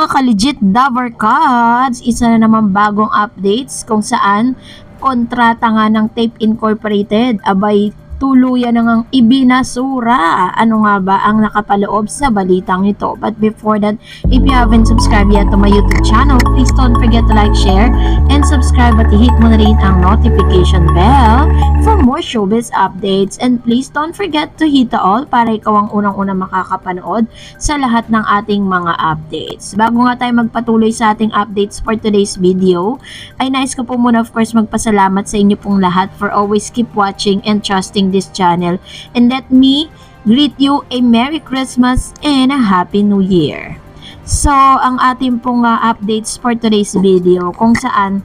mga ka-legit Dabar Cards, isa na naman bagong updates kung saan kontrata nga ng Tape Incorporated, abay tuluyan na ngang ibinasura. Ano nga ba ang nakapaloob sa balitang ito? But before that, if you haven't subscribed yet to my YouTube channel, please don't forget to like, share, and subscribe at i-hit mo na rin ang notification bell for more showbiz updates. And please don't forget to hit the all para ikaw ang unang-unang makakapanood sa lahat ng ating mga updates. Bago nga tayo magpatuloy sa ating updates for today's video, ay nais ko po muna of course magpasalamat sa inyo pong lahat for always keep watching and trusting this channel, and let me greet you a Merry Christmas and a Happy New Year. So, ang ating pong updates for today's video kung saan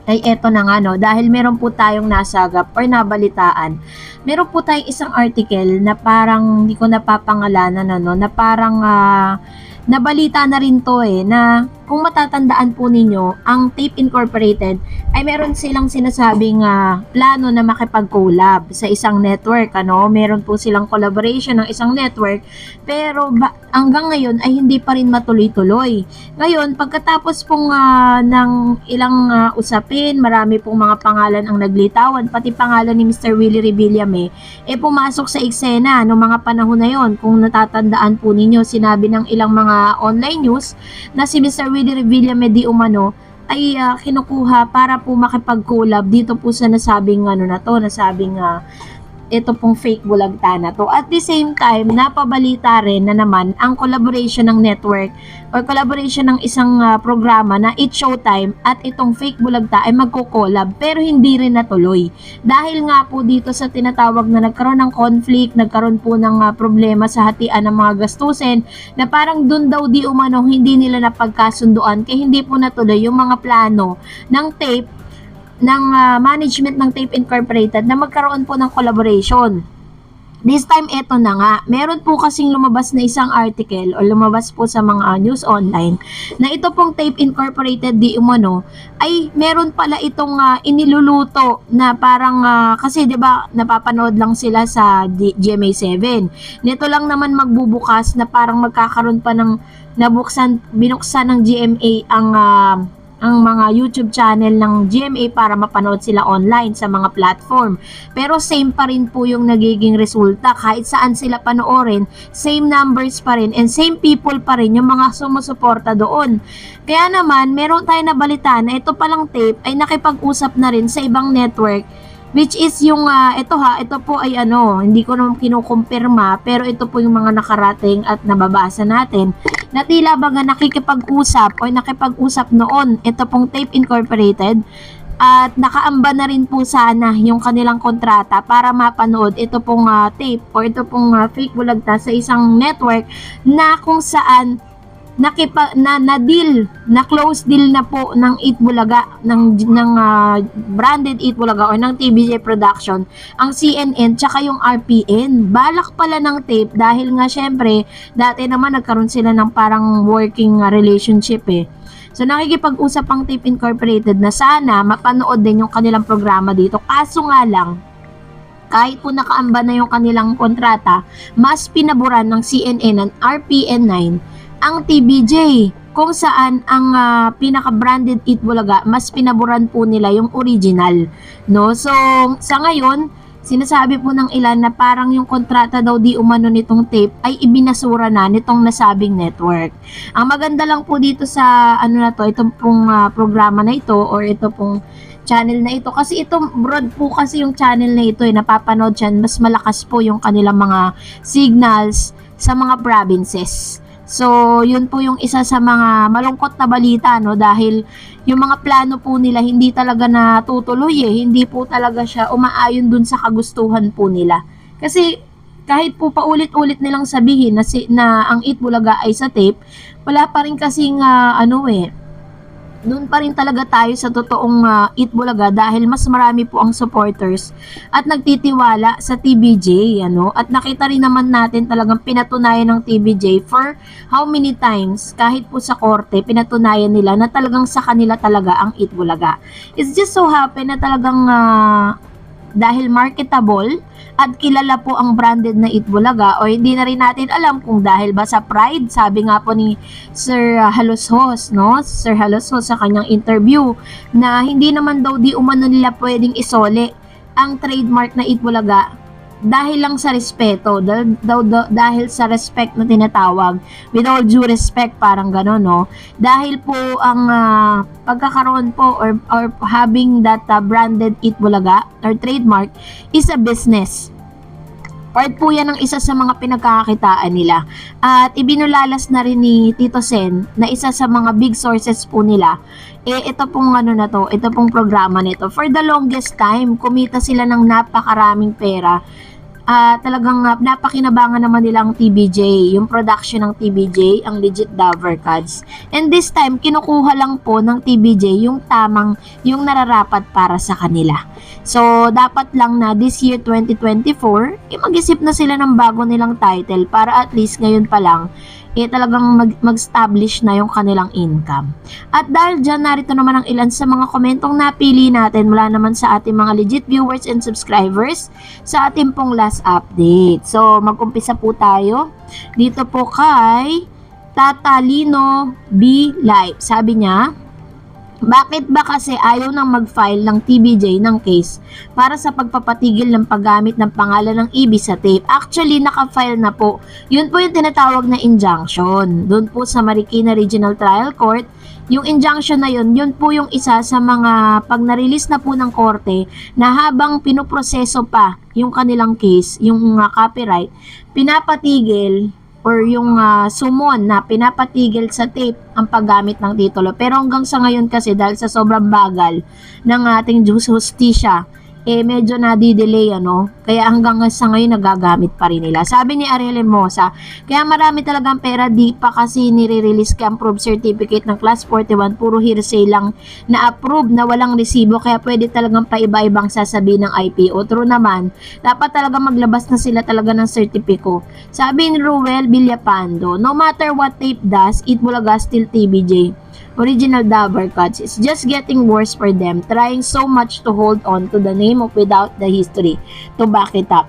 ay eto na nga no, dahil meron po tayong nasagap or nabalitaan. Meron po tayong isang article na parang hindi ko napapangalanan ano, na parang nabalita na rin to na kung matatandaan po ninyo, ang Tape Incorporated ay meron silang sinasabing plano na makipag-collab sa isang network. Meron po silang collaboration ng isang network, pero hanggang ngayon ay hindi pa rin matuloy-tuloy. Ngayon, pagkatapos pong ng ilang usapin, marami pong mga pangalan ang naglitawan, pati pangalan ni Mr. Willie Revillame, pumasok sa eksena noong mga panahon na yon. Kung natatandaan po ninyo, sinabi ng ilang mga online news na si Mr. Willie Revillame di umano ay kinukuha para po makipag-collab dito po sa nasabing nasabing ito pong fake bulagta na to. At the same time, napabalita rin na naman ang collaboration ng network or collaboration ng isang programa na It's Showtime at itong fake bulagta ay magko-collab, pero hindi rin natuloy. Dahil nga po dito sa tinatawag na nagkaroon ng conflict, nagkaroon po ng problema sa hatian ng mga gastusin, na parang dun daw di umano hindi nila napagkasunduan, kaya hindi po natuloy yung mga plano ng tape ng management ng Tape Incorporated na magkaroon po ng collaboration. This time, eto na nga. Meron po kasing lumabas na isang article o lumabas po sa mga news online na ito pong Tape Incorporated di umano ay meron pala itong iniluluto na parang kasi 'di ba napapanood lang sila sa GMA7. Nito lang naman magbubukas na parang magkakaroon pa ng binuksan ng GMA ang mga YouTube channel ng GMA para mapanood sila online sa mga platform. Pero same pa rin po yung nagiging resulta. Kahit saan sila panoorin, same numbers pa rin and same people pa rin yung mga sumusuporta doon. Kaya naman, meron tayo na balita na ito palang tape ay nakipag-usap na rin sa ibang network, which is yung ito po ay hindi ko naman kinukumpirma, pero ito po yung mga nakarating at nababasa natin na tila baga nakikipag-usap o nakipag-usap noon ito pong Tape Incorporated at nakaamba na rin po sana yung kanilang kontrata para mapanood ito pong tape o ito pong fake bulagta sa isang network na kung saan close deal na po ng Eat Bulaga ng branded Eat Bulaga o ng TVJ production ang CNN tsaka yung RPN. Balak pala ng tape dahil nga syempre dati naman nagkaroon sila ng parang working relationship So nakikipag-usap ang Tape Incorporated na sana mapanood din yung kanilang programa dito. Kaso nga lang, kahit po nakaamba na yung kanilang kontrata, mas pinaboran ng CNN at RPN9 ang TVJ, kung saan ang pinaka-branded Eat Bulaga, mas pinaboran po nila yung original. So, sa ngayon, sinasabi po ng ilan na parang yung kontrata daw di umano nitong tape ay ibinasura na nitong nasabing network. Ang maganda lang po dito sa itong pong programa na ito or ito pong channel na ito, kasi itong broad po kasi yung channel na ito napapanood dyan, mas malakas po yung kanilang mga signals sa mga provinces. So, yun po yung isa sa mga malungkot na balita, dahil yung mga plano po nila hindi talaga natutuloy hindi po talaga siya umaayon dun sa kagustuhan po nila. Kasi kahit po paulit-ulit nilang sabihin na ang Eat Bulaga ay sa tape, wala pa rin kasing doon pa rin talaga tayo sa totoong Eat Bulaga dahil mas marami po ang supporters at nagtitiwala sa TVJ, at nakita rin naman natin talagang pinatunayan ng TVJ for how many times, kahit po sa korte, pinatunayan nila na talagang sa kanila talaga ang Eat Bulaga. It's just so happen na talagang dahil marketable at kilala po ang branded na Itbulaga, o hindi na rin natin alam kung dahil ba sa pride. Sabi nga po ni Sir Haloshos, no? Sir Haloshos sa kanyang interview na hindi naman daw di umano nila pwedeng isole ang trademark na Itbulaga dahil lang sa respeto, dahil sa respect na tinatawag, with all due respect, parang gano'n, no? Dahil po ang pagkakaroon po or having that branded Itbulaga or trademark is a business. Part po yan ng isa sa mga pinagkakakitaan nila. At ibinulalas na rin ni Tito Sen na isa sa mga big sources po nila, ito pong ito pong programa nito. For the longest time, kumita sila ng napakaraming pera. Talagang napakinabangan naman nilang TBJ, yung production ng TBJ, ang Legit Dabber Cards. And this time, kinukuha lang po ng TBJ yung yung nararapat para sa kanila. So, dapat lang na this year 2024, mag-isip na sila ng bago nilang title para at least ngayon pa lang, talagang mag-establish na yung kanilang income. At dahil dyan, narito naman ang ilan sa mga komentong napili natin mula naman sa ating mga legit viewers and subscribers sa ating pong last update. So, mag-umpisa po tayo dito po kay Tatalino B. Live. Sabi niya, bakit ba kasi ayaw nang mag-file ng TBJ ng case para sa pagpapatigil ng paggamit ng pangalan ng EB sa tape? Actually, naka-file na po. Yun po yung tinatawag na injunction. Doon po sa Marikina Regional Trial Court, yung injunction na yun po yung isa sa mga pag na-release na po ng korte na habang pinoproseso pa yung kanilang case, yung copyright, pinapatigil or yung sumon na pinapatigil sa tape ang paggamit ng titulo. Pero hanggang sa ngayon kasi dahil sa sobrang bagal ng ating justisya, medyo nadi-delay, kaya hanggang sa ngayon nagagamit pa rin nila. Sabi ni Ariel Hermosa, kaya marami talagang pera, di pa kasi nire-release ka ang approved certificate ng class 41, puro hearsay lang na approve na walang resibo, kaya pwede talagang paiba-ibang sasabihin ng IPO. True naman, dapat talaga maglabas na sila talaga ng sertipiko. Sabi ni Ruel Villapando, no matter what tape does, Itbulaga still TBJ. Original Dabber Cards is just getting worse for them, trying so much to hold on to the name of without the history to back it up.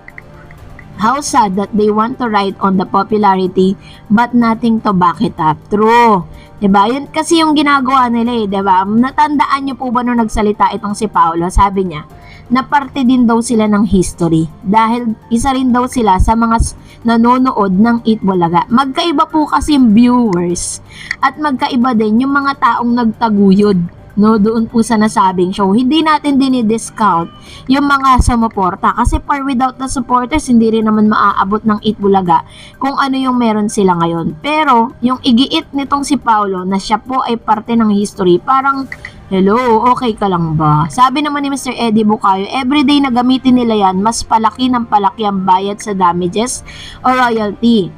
How sad that they want to ride on the popularity but nothing to back it up. True. Diba? Yun kasi yung ginagawa nila diba? Natandaan nyo po ba nung nagsalita itong si Paolo? Sabi niya, na parte din daw sila ng history dahil isa rin daw sila sa mga nanonood ng Itbulaga. Magkaiba po kasi yung viewers at magkaiba din yung mga taong nagtaguyod doon po sa nasabing show. Hindi natin dinidiscount yung mga sumuporta kasi without the supporters, hindi rin naman maaabot ng Itbulaga kung ano yung meron sila ngayon. Pero yung igiit nitong si Paolo na siya po ay parte ng history, parang hello, okay ka lang ba? Sabi naman ni Mr. Eddie Bucayo, everyday na gamitin nila yan, mas palaki ng palaki ang bayad sa damages o royalty.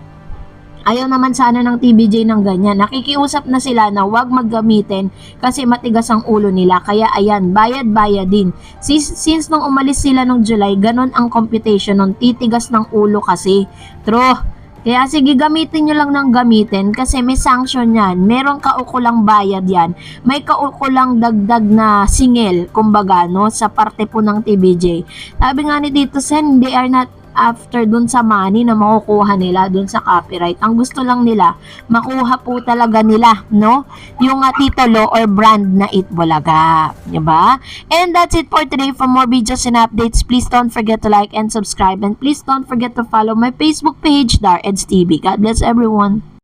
Ayaw naman sana ng TBJ ng ganyan. Nakikiusap na sila na wag maggamitin kasi matigas ang ulo nila. Kaya ayan, bayad-bayad din. Since nung umalis sila nung July, ganun ang computation nun. Titigas ng ulo kasi. True. Kaya sige, gamitin nyo lang ng gamitin kasi may sanction yan. Meron kaukulang bayad yan. May kaukulang dagdag na singil, kumbaga, sa parte po ng TBJ. Sabi nga ni Tito Sen, they are not after dun sa money na makukuha nila dun sa copyright. Ang gusto lang nila, makuha po talaga nila, yung titulo or brand na Itbulaga. Diba? And that's it for today. For more videos and updates, please don't forget to like and subscribe. And please don't forget to follow my Facebook page, Dar Eds TV. God bless everyone.